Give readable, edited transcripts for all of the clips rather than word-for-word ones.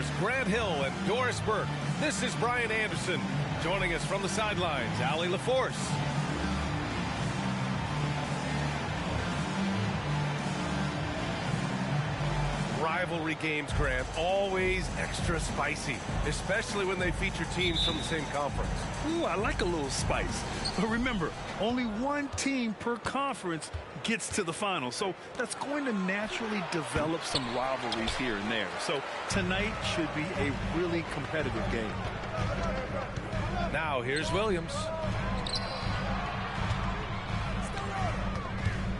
stars Grant Hill and Doris Burke. This is Brian Anderson. Joining us from the sidelines, Allie LaForce. Rivalry games, Grant, always extra spicy, especially when they feature teams from the same conference. Ooh, I like a little spice. But remember, only one team per conference gets to the final, so that's going to naturally develop some rivalries here and there. So tonight should be a really competitive game. Now here's Williams.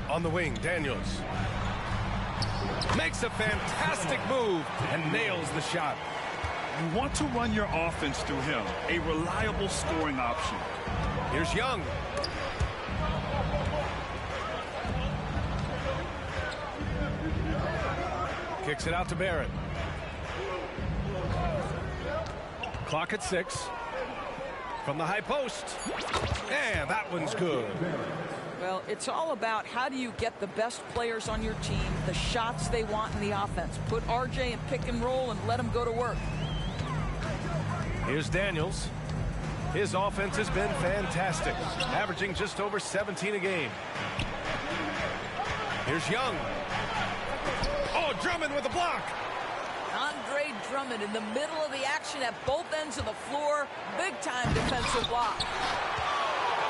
On the wing, Daniels. Makes a fantastic move and nails the shot. You want to run your offense through him, a reliable scoring option. Here's Young. Kicks it out to Barrett. Clock at 6. From the high post. And that one's good. Well, it's all about how do you get the best players on your team, the shots they want in the offense. Put RJ in pick and roll and let him go to work. Here's Daniels. His offense has been fantastic, averaging just over 17 a game. Here's Young. Oh, Drummond with a block. Andre Drummond in the middle of the action at both ends of the floor. Big-time defensive block.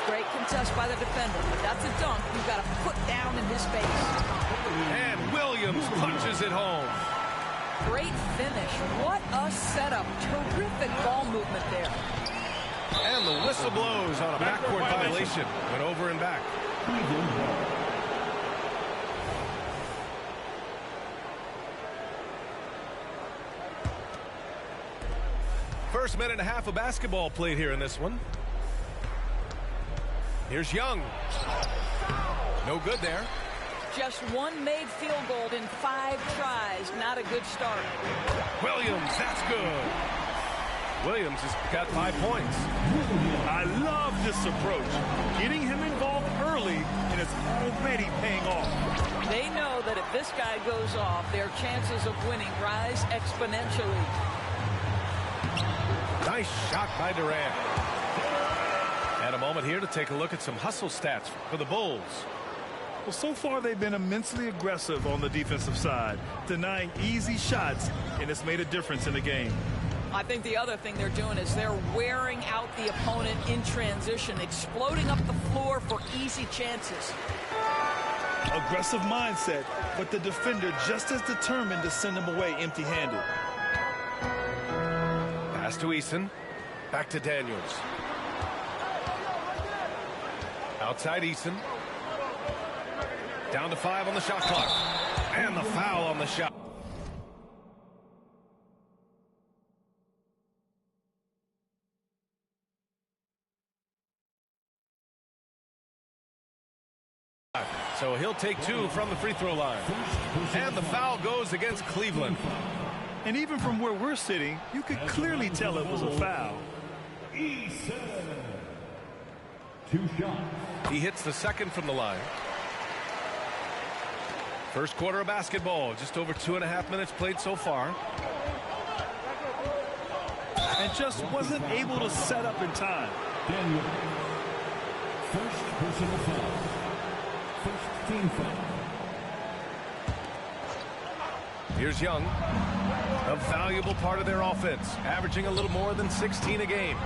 Great contest by the defender, but that's a dunk you've got to put down in his face. And Williams punches it home. Great finish. What a setup. Terrific ball movement there. And the whistle blows on a backcourt violation. Went over and back. First minute and a half of basketball played here in this one. Here's Young. No good there. Just one made field goal in 5 tries. Not a good start. Williams, that's good. Williams has got 5 points. I love this approach. Getting him involved early, and it's already paying off. They know that if this guy goes off, their chances of winning rise exponentially. Nice shot by Durant. And a moment here to take a look at some hustle stats for the Bulls. Well, so far they've been immensely aggressive on the defensive side, denying easy shots, and it's made a difference in the game. I think the other thing they're doing is they're wearing out the opponent in transition, exploding up the floor for easy chances. Aggressive mindset, but the defender just as determined to send him away empty-handed. Pass to Eason. Back to Daniels. Outside Eason. Down to 5 on the shot clock. And the foul on the shot. So he'll take 2 from the free throw line. And the foul goes against Cleveland. And even from where we're sitting, you could clearly tell it was a foul. E7. 2 shots. He hits the second from the line. First quarter of basketball, just over 2.5 minutes played so far. And just wasn't able to set up in time. Daniel. First personal foul. First team foul. Here's Young. A valuable part of their offense, averaging a little more than 16 a game.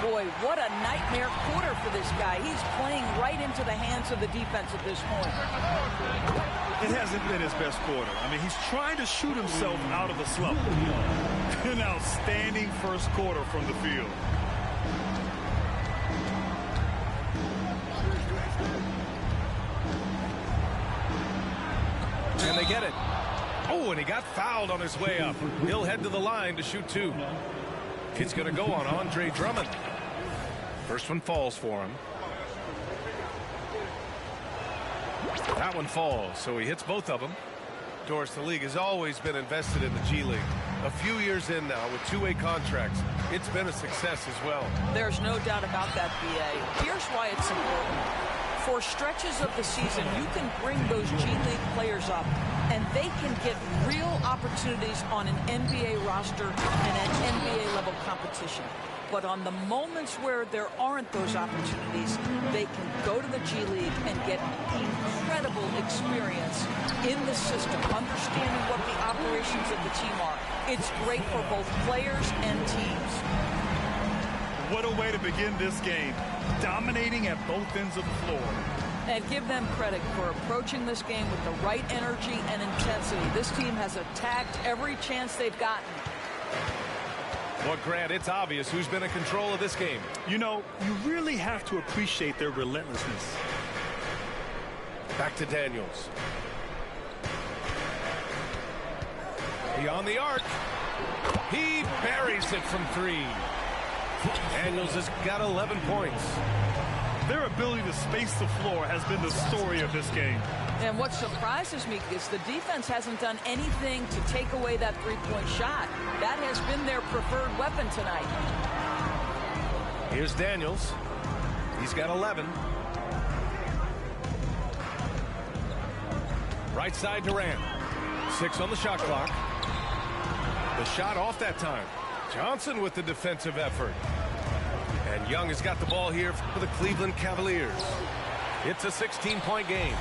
Boy, what a nightmare quarter for this guy. He's playing right into the hands of the defense at this point. It hasn't been his best quarter. I mean, he's trying to shoot himself out of a slump. An outstanding first quarter from the field. And they get it. Oh, and he got fouled on his way up. He'll head to the line to shoot 2. It's going to go on Andre Drummond. First one falls for him. That one falls, so he hits both of them. Doris, the league has always been invested in the G League. A few years in now with 2-way contracts. It's been a success as well. There's no doubt about that, BA. Here's why it's important. For stretches of the season, you can bring those G League players up, and they can get real opportunities on an NBA roster and an NBA level competition. But on the moments where there aren't those opportunities, they can go to the G League and get incredible experience in the system, understanding what the operations of the team are. It's great for both players and teams. What a way to begin this game, dominating at both ends of the floor. And give them credit for approaching this game with the right energy and intensity. This team has attacked every chance they've gotten. Well, Grant, it's obvious who's been in control of this game. You know, you really have to appreciate their relentlessness. Back to Daniels. Beyond the arc. He buries it from three. Daniels has got 11 points. Their ability to space the floor has been the story of this game. And what surprises me is the defense hasn't done anything to take away that three-point shot. That has been their preferred weapon tonight. Here's Daniels. He's got 11. Right side Durant. 6 on the shot clock. The shot off that time. Johnson with the defensive effort. And Young has got the ball here for the Cleveland Cavaliers. It's a 16-point game.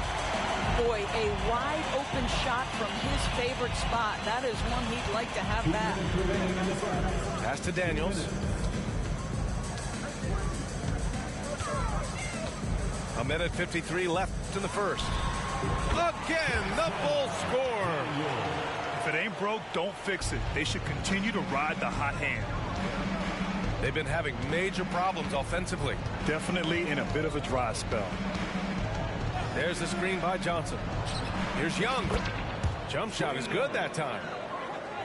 Boy, a wide open shot from his favorite spot. That is one he'd like to have back. Pass to Daniels. A minute 53 left in the first. Again, the Bulls score. If it ain't broke, don't fix it. They should continue to ride the hot hand. They've been having major problems offensively. Definitely in a bit of a dry spell. There's the screen by Johnson. Here's Young. Jump shot is good that time.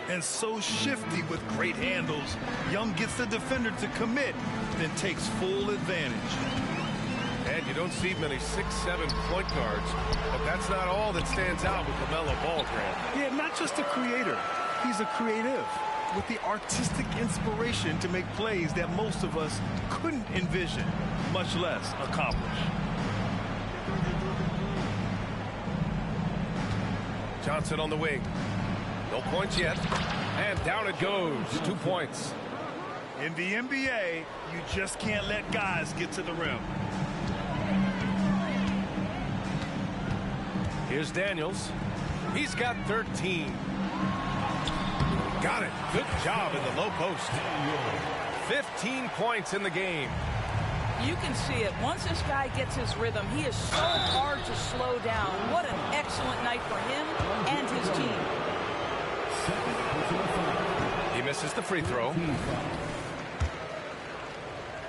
And so shifty with great handles. Young gets the defender to commit, then takes full advantage. And you don't see many 6'7" point guards, but that's not all that stands out with LaMelo Ball, Grant. Yeah, not just a creator. He's a creative with the artistic inspiration to make plays that most of us couldn't envision, much less accomplish. Johnson on the wing. No points yet. And down it goes. 2 points. In the NBA, you just can't let guys get to the rim. Here's Daniels. He's got 13. Got it. Good job in the low post. 15 points in the game. You can see it. Once this guy gets his rhythm, he is so hard to slow down. What an excellent night for him and his team. He misses the free throw.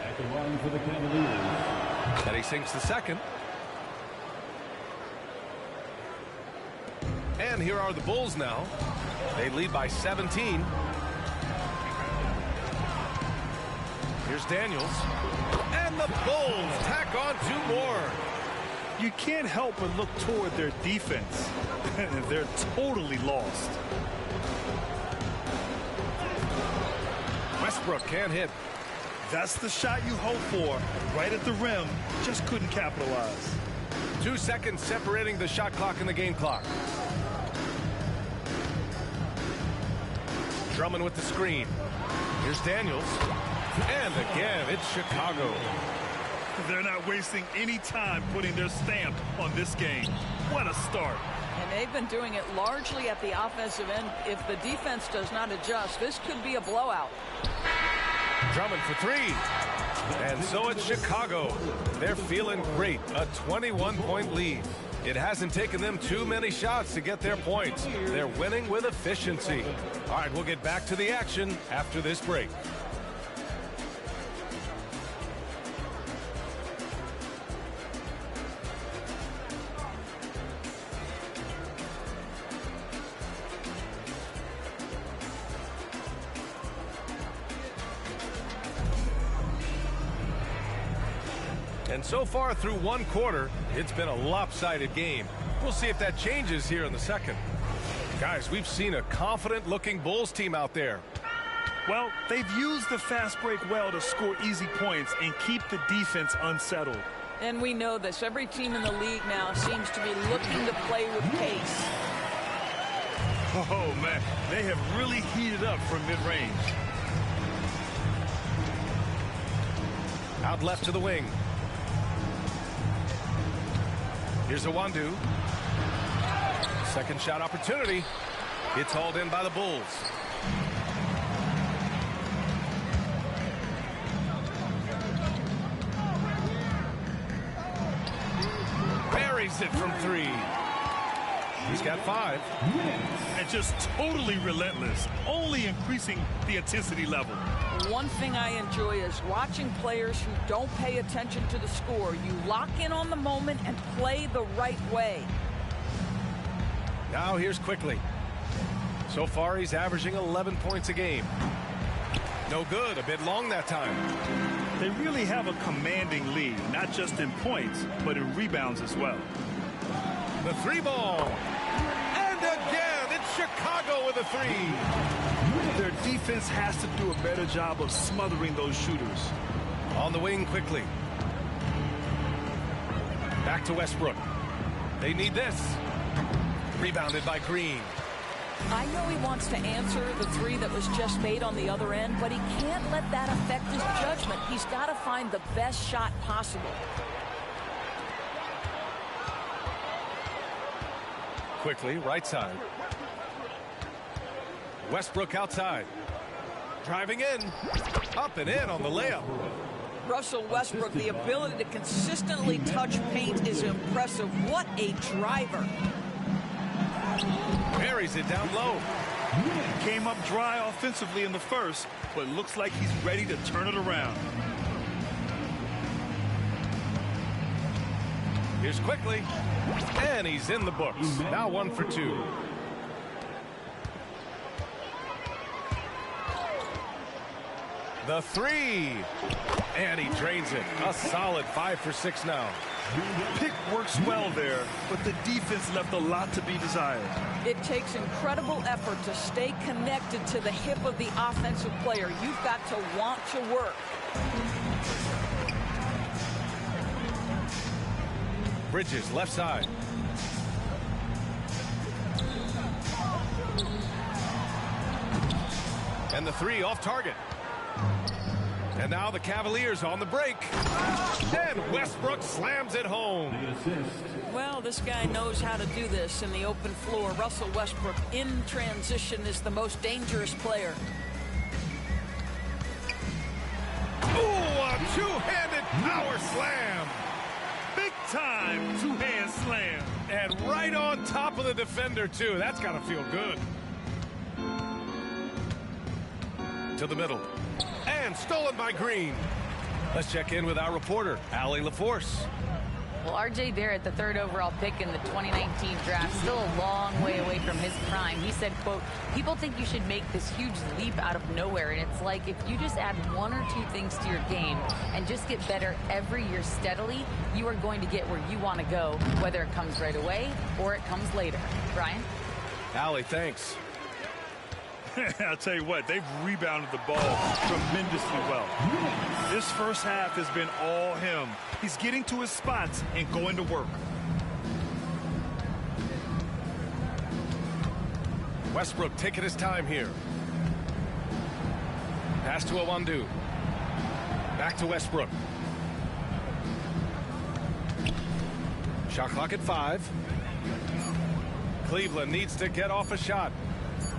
At the line for the Cavaliers. And he sinks the second. And here are the Bulls now. They lead by 17. Here's Daniels. And the Bulls tack on 2 more. You can't help but look toward their defense. They're totally lost. Westbrook can't hit. That's the shot you hope for. Right at the rim. Just couldn't capitalize. 2 seconds separating the shot clock and the game clock. Drummond with the screen. Here's Daniels. And again, it's Chicago. They're not wasting any time putting their stamp on this game. What a start. And they've been doing it largely at the offensive end. If the defense does not adjust, this could be a blowout. Drummond for 3. And so it's Chicago. They're feeling great. A 21-point lead. It hasn't taken them too many shots to get their points. They're winning with efficiency. All right, we'll get back to the action after this break. And so far through 1 quarter, it's been a lopsided game. We'll see if that changes here in the second. Guys, we've seen a confident-looking Bulls team out there. Well, they've used the fast break well to score easy points and keep the defense unsettled. And we know this. Every team in the league now seems to be looking to play with pace. Oh, man, they have really heated up from mid-range. Out left to the wing. Here's Awandu. Second shot opportunity. It's hauled in by the Bulls. Buries it from three. He's got 5. And just totally relentless, only increasing the intensity level. One thing I enjoy is watching players who don't pay attention to the score. You lock in on the moment and play the right way. Now here's Quickly. So far he's averaging 11 points a game. No good, a bit long that time. They really have a commanding lead, not just in points, but in rebounds as well. The 3-ball. And again, it's Chicago with a 3. Their defense has to do a better job of smothering those shooters. On the wing Quickly. Back to Westbrook. They need this. Rebounded by Green. I know he wants to answer the 3 that was just made on the other end, but he can't let that affect his judgment. He's got to find the best shot possible. Quickly, right side. Westbrook outside. Driving in. Up and in on the layup. Russell Westbrook, the ability to consistently touch paint is impressive. What a driver. Buries it down low. Came up dry offensively in the first, but looks like he's ready to turn it around. Here's Quickly. And he's in the books. Now 1 for 2. The 3. And he drains it. A solid 5 for 6 now. Pick works well there, but the defense left a lot to be desired. It takes incredible effort to stay connected to the hip of the offensive player. You've got to want to work. Bridges, left side. And the 3 off target. And now the Cavaliers on the break. And Westbrook slams it home. Well, this guy knows how to do this in the open floor. Russell Westbrook in transition is the most dangerous player. Ooh, a two-handed power slam. Big time two-hand slam. And right on top of the defender, too. That's got to feel good. To the middle. And stolen by Green. Let's check in with our reporter, Allie LaForce. Well, R.J. Barrett, the 3rd overall pick in the 2019 draft, still a long way away from his prime. He said, quote, people think you should make this huge leap out of nowhere. And it's like if you just add 1 or 2 things to your game and just get better every year steadily, you are going to get where you want to go, whether it comes right away or it comes later. Brian? Allie, thanks. I'll tell you what, they've rebounded the ball tremendously well. This first half has been all him. He's getting to his spots and going to work. Westbrook taking his time here. Pass to Awandu. Back to Westbrook. Shot clock at 5. Cleveland needs to get off a shot.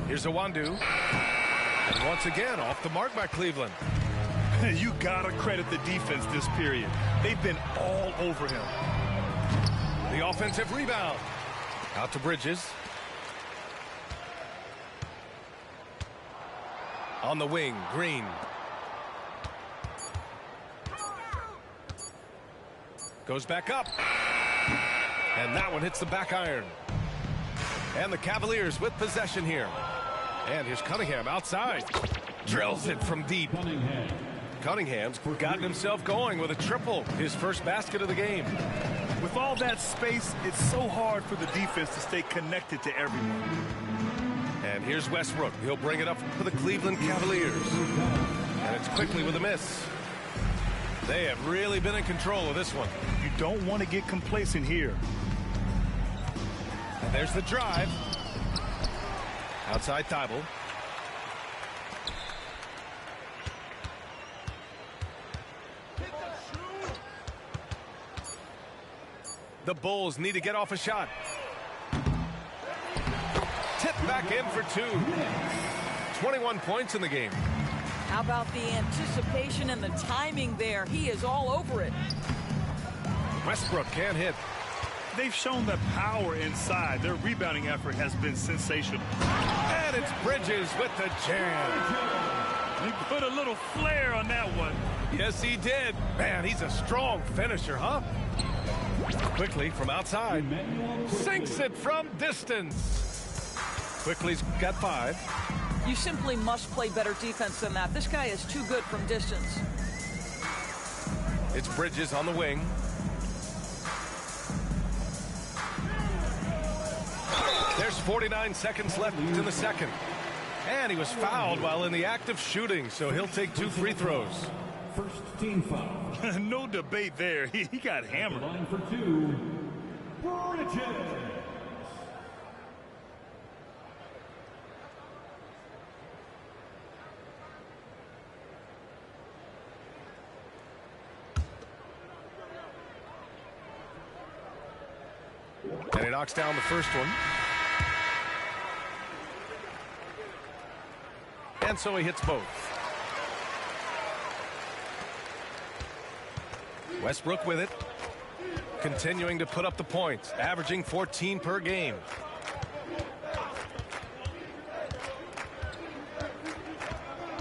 Here's Awandu. And once again, off the mark by Cleveland. You got to credit the defense this period. They've been all over him. The offensive rebound. Out to Bridges. On the wing, Green. Goes back up. And that one hits the back iron. And the Cavaliers with possession here. And here's Cunningham outside. Drills it from deep. Cunningham's gotten himself going with a triple. His first basket of the game. With all that space, it's so hard for the defense to stay connected to everyone. And here's Westbrook. He'll bring it up for the Cleveland Cavaliers. And it's Quickly with a miss. They have really been in control of this one. You don't want to get complacent here. And there's the drive. Outside Thibault. The Bulls need to get off a shot. Tip back in for two. 21 points in the game. How about the anticipation and the timing there? He is all over it. Westbrook can't hit. They've shown the power inside. Their rebounding effort has been sensational. And it's Bridges with the jam. He put a little flair on that one. Yes, he did. Man, he's a strong finisher, huh? Quickly from outside. Sinks it from distance. Quickly's got 5. You simply must play better defense than that. This guy is too good from distance. It's Bridges on the wing. There's 49 seconds left in the second. And he was fouled while in the act of shooting, so he'll take 2 free throws. First team foul. No debate there. He got hammered. Line for 2, Bridges. And he knocks down the first one. And so he hits both. Westbrook with it. Continuing to put up the points, averaging 14 per game.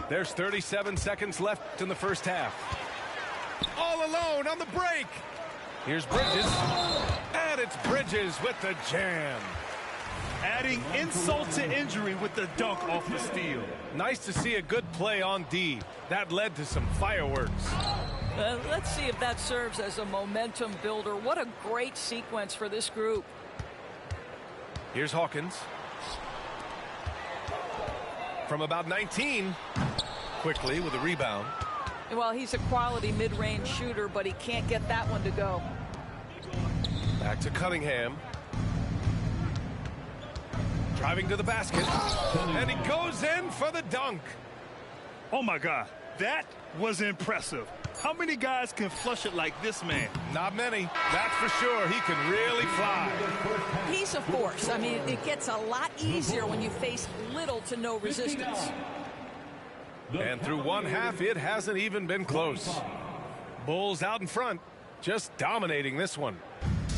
There's 37 seconds left in the first half. All alone on the break. Here's Bridges. And it's Bridges with the jam. Adding insult to injury with the dunk off the steal. Nice to see a good play on D. That led to some fireworks. Let's see if that serves as a momentum builder. What a great sequence for this group. Here's Hawkins. From about 19. Quickly with a rebound. Well, he's a quality mid-range shooter, but he can't get that one to go. Back to Cunningham. Driving to the basket. And he goes in for the dunk. Oh, my God. That was impressive. How many guys can flush it like this man? Not many. That's for sure. He can really fly. He's a force. I mean, it gets a lot easier when you face little to no resistance. And through one half, it hasn't even been close. Bulls out in front, just dominating this one.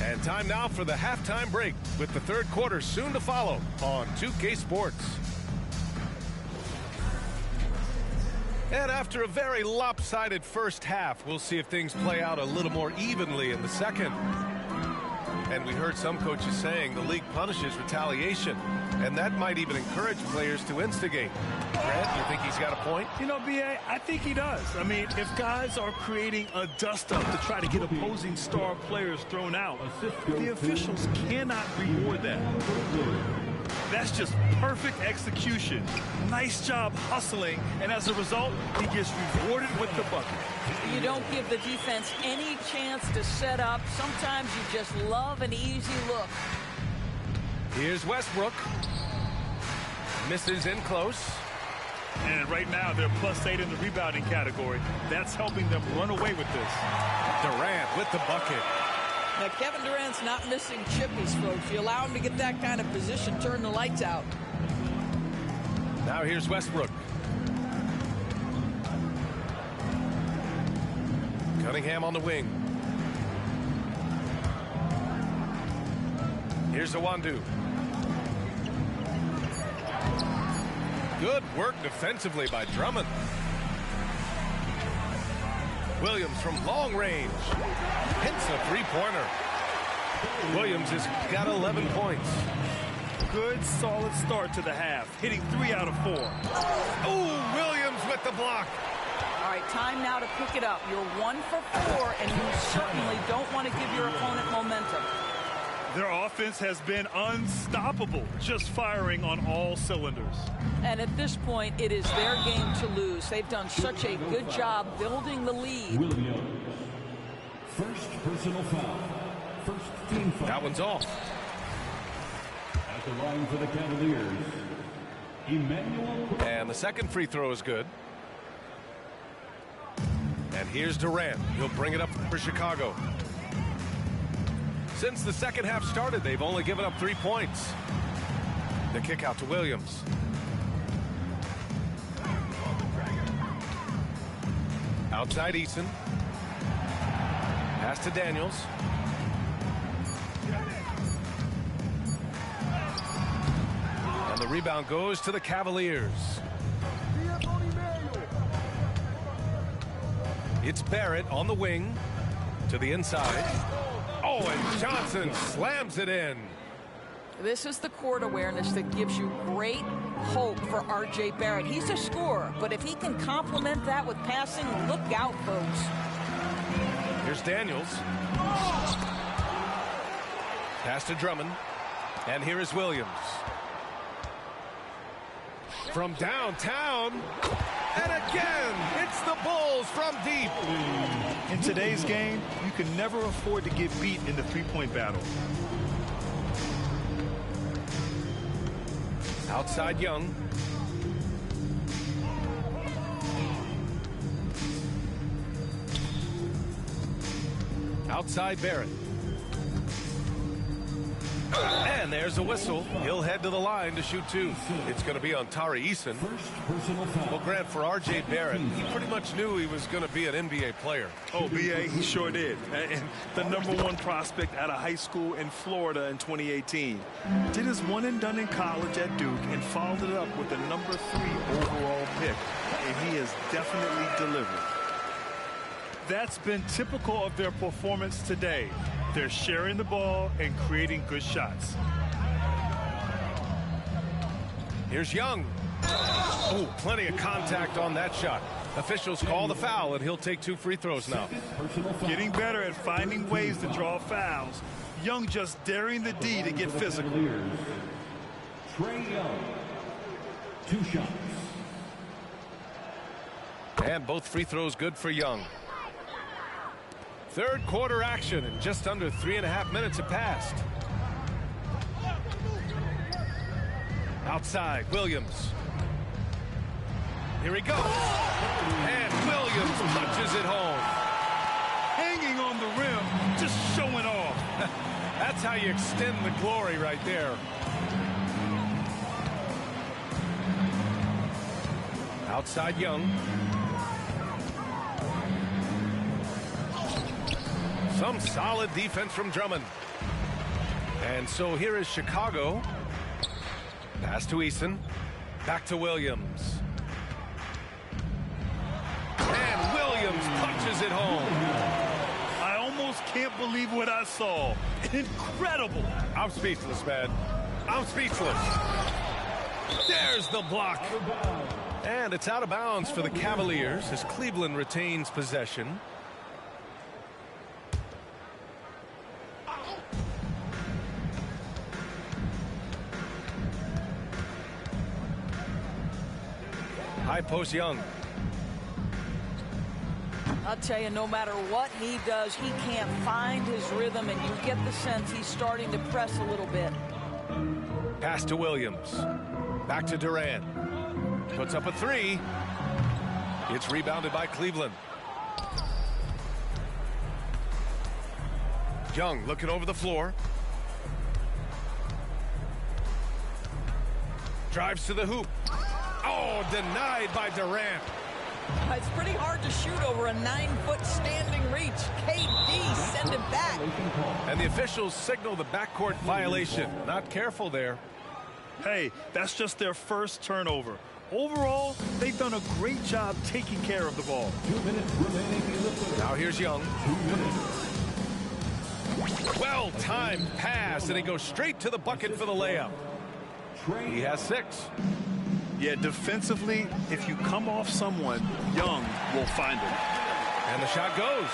And time now for the halftime break, with the third quarter soon to follow on 2K Sports. And after a very lopsided first half, we'll see if things play out a little more evenly in the second. And we heard some coaches saying the league punishes retaliation, and that might even encourage players to instigate. Grant, you think he's got a point? You know, B.A., I think he does. I mean, if guys are creating a dust-up to try to get opposing star players thrown out, the officials cannot reward that. That's just perfect execution. Nice job hustling, and as a result, he gets rewarded with the bucket. You don't give the defense any chance to set up. Sometimes you just love an easy look. Here's Westbrook. Misses in close. And right now, they're +8 in the rebounding category. That's helping them run away with this. Durant with the bucket. Now, Kevin Durant's not missing chippies, folks. You allow him to get that kind of position, turn the lights out. Now here's Westbrook. Cunningham on the wing. Here's Awandu. Good work defensively by Drummond. Williams from long range. Hits a three-pointer. Williams has got 11 points. Good, solid start to the half, hitting 3 out of 4. Ooh, Williams with the block. All right, time now to pick it up. You're 1 for 4, and you certainly don't want to give your opponent momentum. Their offense has been unstoppable, just firing on all cylinders. And at this point, it is their game to lose. They've done such a good job building the lead. Williams. First personal foul. First team foul. That one's off. At the line for the Cavaliers, And the second free throw is good. And here's Durant. He'll bring it up for Chicago. Since the second half started, they've only given up 3 points. The kick out to Williams. Outside Eason. Pass to Daniels. And the rebound goes to the Cavaliers. It's Barrett on the wing to the inside. Oh, and Johnson slams it in. This is the court awareness that gives you great hope for R.J. Barrett. He's a scorer, but if he can complement that with passing, look out, folks. Here's Daniels. Pass to Drummond. And here is Williams. From downtown. And again, it's the Bulls from deep. In today's game, you can never afford to get beat in the three-point battle. Outside Young. Outside Barrett. And there's a whistle. He'll head to the line to shoot 2. It's going to be on Tari Eason. Well, Grant, for R.J. Barrett, he pretty much knew he was going to be an NBA player. Oh, B.A., he sure did. And the #1 prospect out of high school in Florida in 2018. Did his one and done in college at Duke and followed it up with the #3 overall pick. And he has definitely delivered. That's been typical of their performance today. They're sharing the ball and creating good shots. Here's Young. Oh, plenty of contact on that shot. Officials call the foul, and he'll take 2 free throws now. Getting better at finding ways to draw fouls. Young just daring the D to get physical. Trae Young, 2 shots. And both free throws good for Young. Third quarter action, and just under 3.5 minutes have passed. Outside, Williams. Here he goes. And Williams punches it home. Hanging on the rim, just showing off. That's how you extend the glory right there. Outside Young. Some solid defense from Drummond. And so here is Chicago. Pass to Eason. Back to Williams. And Williams punches it home. I almost can't believe what I saw. Incredible. I'm speechless, man. I'm speechless. There's the block. And it's out of bounds for the Cavaliers as Cleveland retains possession. High post Young. I'll tell you, no matter what he does, he can't find his rhythm, and you get the sense he's starting to press a little bit. Pass to Williams. Back to Durant. Puts up a 3. It's rebounded by Cleveland. Young looking over the floor. Drives to the hoop. Oh, denied by Durant. It's pretty hard to shoot over a 9-foot standing reach. KD send him back. And the officials signal the backcourt violation. Not careful there. Hey, that's just their first turnover. Overall, they've done a great job taking care of the ball. 2 minutes remaining in the third. Now here's Young. 2 minutes. Well-timed pass, and he goes straight to the bucket for the layup. He has 6. Yeah, defensively, if you come off someone, Young will find him. And the shot goes.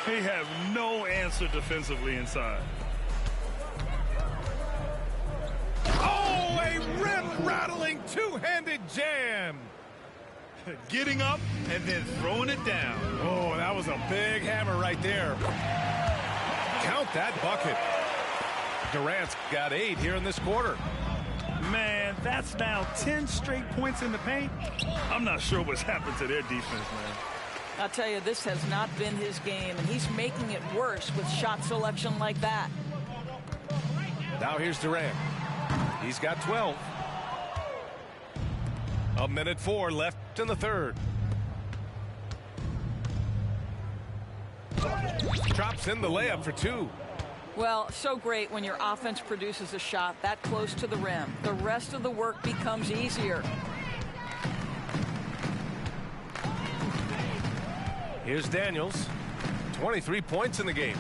They have no answer defensively inside. Oh, a rim-rattling two-handed jam. Getting up and then throwing it down. Oh, that was a big hammer right there. Count that bucket. Durant's got 8 here in this quarter. Man, That's now 10 straight points in the paint. I'm not sure what's happened to their defense, man. I'll tell you, this has not been his game, and he's making it worse with shot selection like that. Now here's Durant. He's got 12. 1:04 left in the third. Drops in the layup for 2. Well, so great when your offense produces a shot that close to the rim. The rest of the work becomes easier. Here's Daniels. 23 points in the game.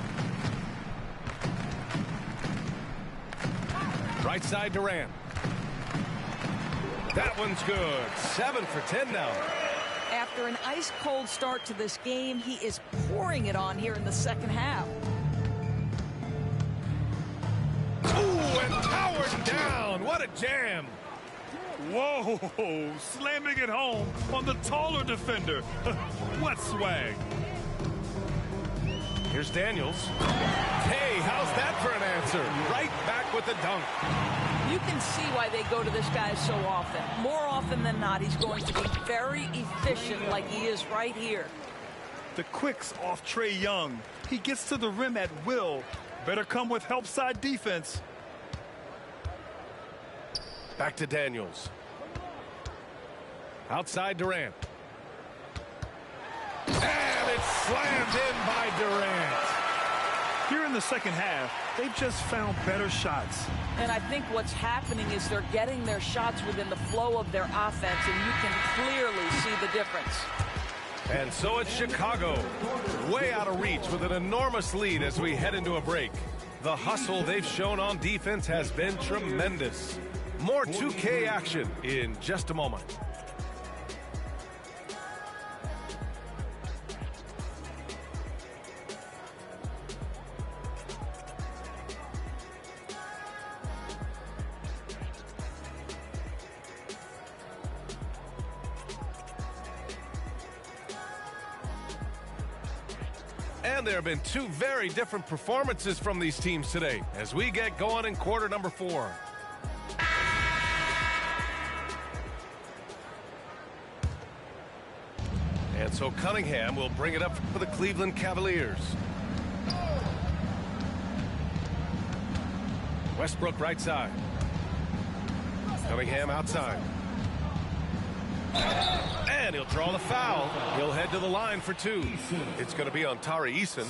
Right side Durant. That one's good. 7 for 10 now. After an ice-cold start to this game, he is pouring it on here in the second half. Ooh, and powered down. What a jam. Whoa, slamming it home on the taller defender. What swag. Here's Daniels. Hey, how's that for an answer? Right back with the dunk. You can see why they go to this guy so often. More often than not, he's going to be very efficient like he is right here. The quicks off Trae Young. He gets to the rim at will. Better come with help side defense. Back to Daniels. Outside Durant. And it's slammed in by Durant. Here in the second half, they've just found better shots. And I think what's happening is they're getting their shots within the flow of their offense, and you can clearly see the difference. And so it's Chicago, way out of reach with an enormous lead as we head into a break. The hustle they've shown on defense has been tremendous. More 2K action in just a moment. And there have been 2 very different performances from these teams today as we get going in quarter number 4. And so Cunningham will bring it up for the Cleveland Cavaliers. Westbrook right side. Cunningham outside. And he'll draw the foul. He'll head to the line for 2. It's going to be on Tari Eason.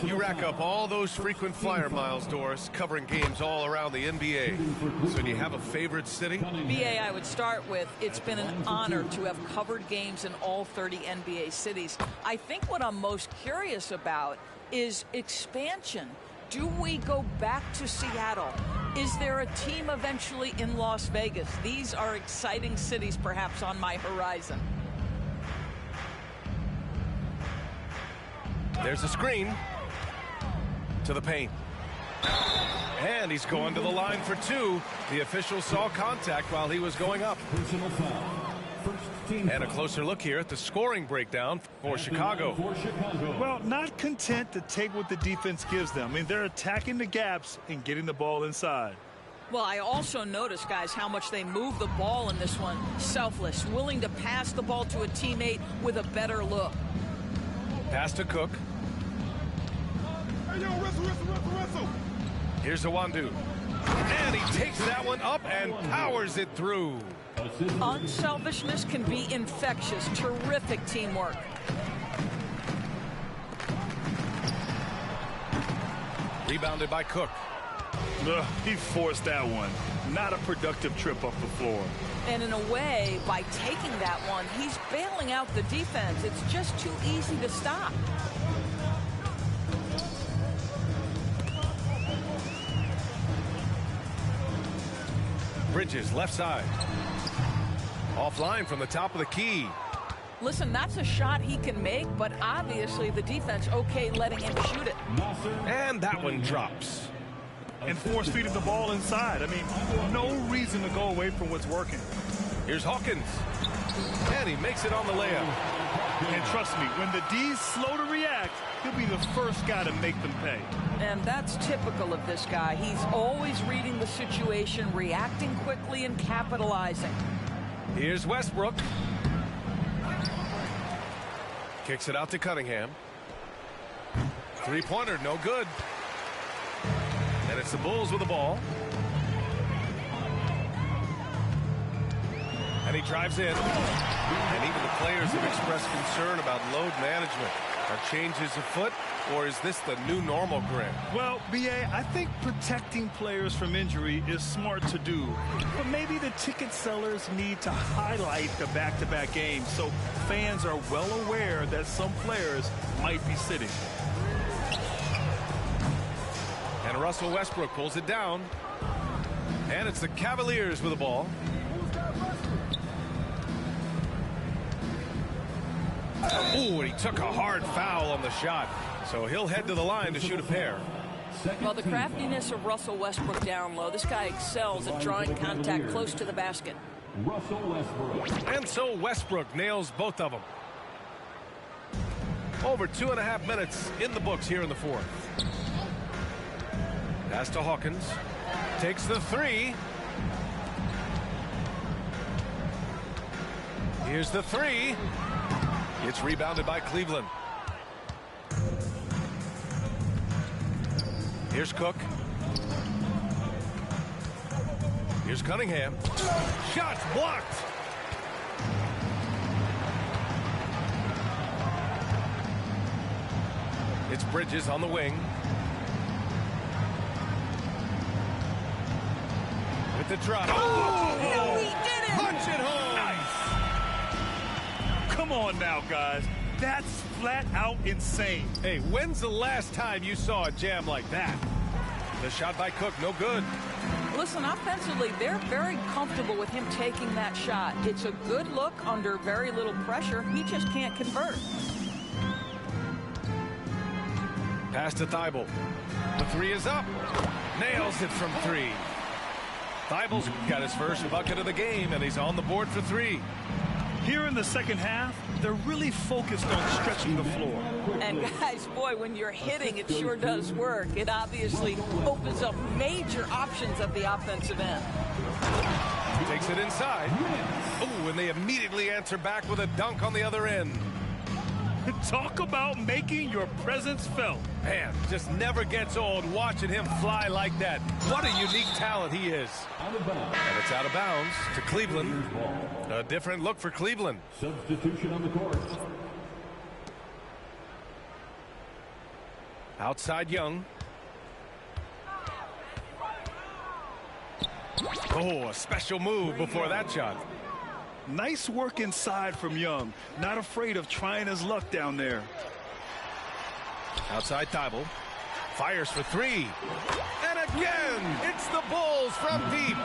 You rack up all those frequent flyer miles, Doris, covering games all around the NBA. So do you have a favorite city? BA, I would start with, it's been an honor to have covered games in all 30 NBA cities. I think what I'm most curious about is expansion. Do we go back to Seattle? Is there a team eventually in Las Vegas? These are exciting cities perhaps on my horizon. There's a screen to the paint. And he's going to the line for 2. The official saw contact while he was going up. Personal foul. First team. And a closer look here at the scoring breakdown for Chicago. Well, not content to take what the defense gives them. I mean, they're attacking the gaps and getting the ball inside. Well, I also noticed, guys, how much they move the ball in this one. Selfless, willing to pass the ball to a teammate with a better look. Pass to Cook. Hey, yo, wrestle. Here's Awandu. And he takes that one up and powers it through. Unselfishness can be infectious. Terrific teamwork. Rebounded by Cook. He forced that one. Not a productive trip up the floor. And in a way, by taking that one, he's bailing out the defense. It's just too easy to stop. Bridges left side. Offline from the top of the key. Listen, that's a shot he can make, but obviously the defense okay letting him shoot it. And that one drops. And force-feeding the ball inside. I mean, no reason to go away from what's working. Here's Hawkins. And he makes it on the layup. And trust me, when the D's slow to react, he'll be the first guy to make them pay. And that's typical of this guy. He's always reading the situation, reacting quickly, and capitalizing. Here's Westbrook. Kicks it out to Cunningham. Three-pointer, no good. And it's the Bulls with the ball. And he drives in. And even the players have expressed concern about load management. Are changes afoot, or is this the new normal, Grant? Well, BA, I think protecting players from injury is smart to do. But maybe the ticket sellers need to highlight the back-to-back games so fans are well aware that some players might be sitting. And Russell Westbrook pulls it down. And it's the Cavaliers with the ball. Ooh, and he took a hard foul on the shot. So he'll head to the line to shoot a pair. Well, the craftiness of Russell Westbrook down low. This guy excels at drawing contact close to the basket. Russell Westbrook. And so Westbrook nails both of them. Over 2.5 minutes in the books here in the fourth. Pass to Hawkins. Takes the three. Here's the three. It's rebounded by Cleveland. Here's Cook. Here's Cunningham. Shots blocked. It's Bridges on the wing. With the drop. Oh, no, he didn't. Punch it home. Come on now, guys. That's flat out insane. Hey, when's the last time you saw a jam like that? The shot by Cook, no good. Listen, offensively, they're very comfortable with him taking that shot. It's a good look under very little pressure. He just can't convert. Pass to Thibault. The three is up. Nails it from three. Thibault's got his first bucket of the game, and he's on the board for three. Here in the second half, they're really focused on stretching the floor. And guys, boy, when you're hitting, it sure does work. It obviously opens up major options at the offensive end. Takes it inside. Oh, and they immediately answer back with a dunk on the other end. Talk about making your presence felt. Man, just never gets old watching him fly like that. What a unique talent he is. Out of bounds. And it's out of bounds to Cleveland. A different look for Cleveland. Substitution on the court. Outside Young. Oh, a special move before that shot. Nice work inside from Young. Not afraid of trying his luck down there. Outside Thibault. Fires for three. And again, it's the Bulls from deep.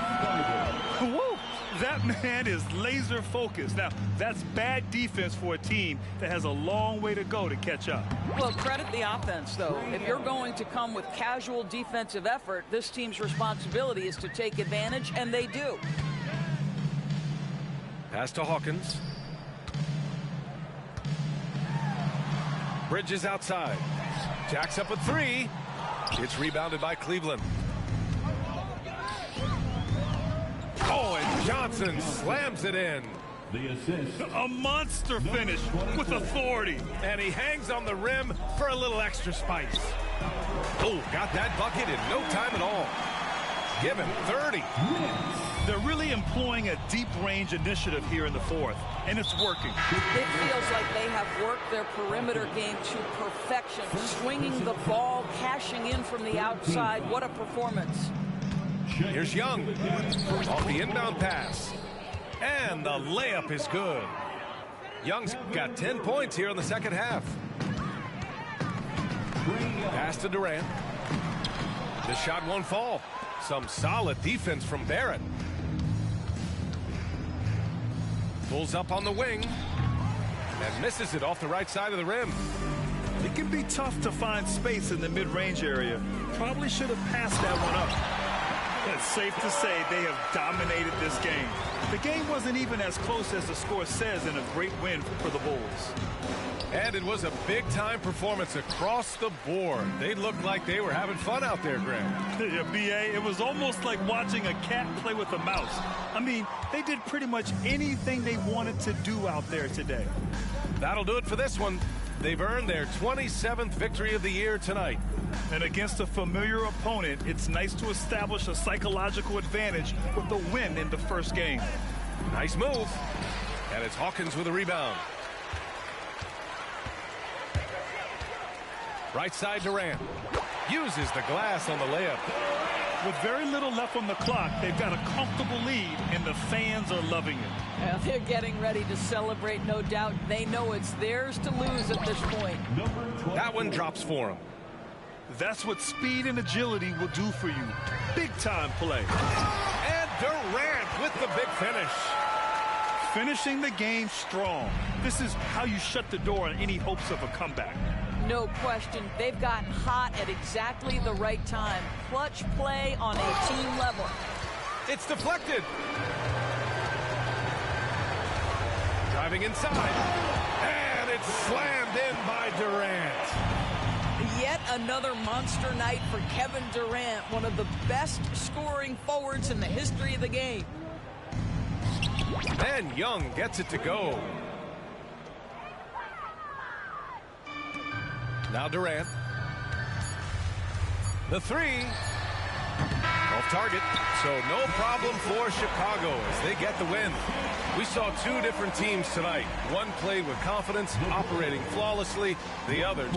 Woo! That man is laser focused. Now, that's bad defense for a team that has a long way to go to catch up. Well, credit the offense, though. If you're going to come with casual defensive effort, this team's responsibility is to take advantage, and they do. Pass to Hawkins. Bridges outside. Jacks up a three. It's rebounded by Cleveland. Oh, and Johnson slams it in. The assist. A monster finish with authority. And he hangs on the rim for a little extra spice. Oh, got that bucket in no time at all. Give him 30. They're really employing a deep range initiative here in the fourth, and it's working. It feels like they have worked their perimeter game to perfection, swinging the ball, cashing in from the outside. What a performance. Here's Young off the inbound pass. And the layup is good. Young's got 10 points here in the second half. Pass to Durant. The shot won't fall. Some solid defense from Barrett. Pulls up on the wing and misses it off the right side of the rim. It can be tough to find space in the mid-range area. Probably should have passed that one up. It's safe to say they have dominated this game. The game wasn't even as close as the score says, in a great win for the Bulls. And it was a big-time performance across the board. They looked like they were having fun out there, Graham. Yeah, B.A., it was almost like watching a cat play with a mouse. I mean, they did pretty much anything they wanted to do out there today. That'll do it for this one. They've earned their 27th victory of the year tonight. And against a familiar opponent, it's nice to establish a psychological advantage with the win in the first game. Nice move. And it's Hawkins with a rebound. Right side Durant. Uses the glass on the layup. With very little left on the clock, they've got a comfortable lead, and the fans are loving it. Well, they're getting ready to celebrate, no doubt. They know it's theirs to lose at this point. That one drops for him. That's what speed and agility will do for you. Big-time play. And Durant with the big finish. Finishing the game strong. This is how you shut the door on any hopes of a comeback. No question. They've gotten hot at exactly the right time. Clutch play on a team level. It's deflected. Driving inside. And it's slammed in by Durant. Yet another monster night for Kevin Durant, one of the best scoring forwards in the history of the game. And Young gets it to go. Now Durant. The three. Off target. So no problem for Chicago as they get the win. We saw two different teams tonight. One played with confidence, operating flawlessly. The other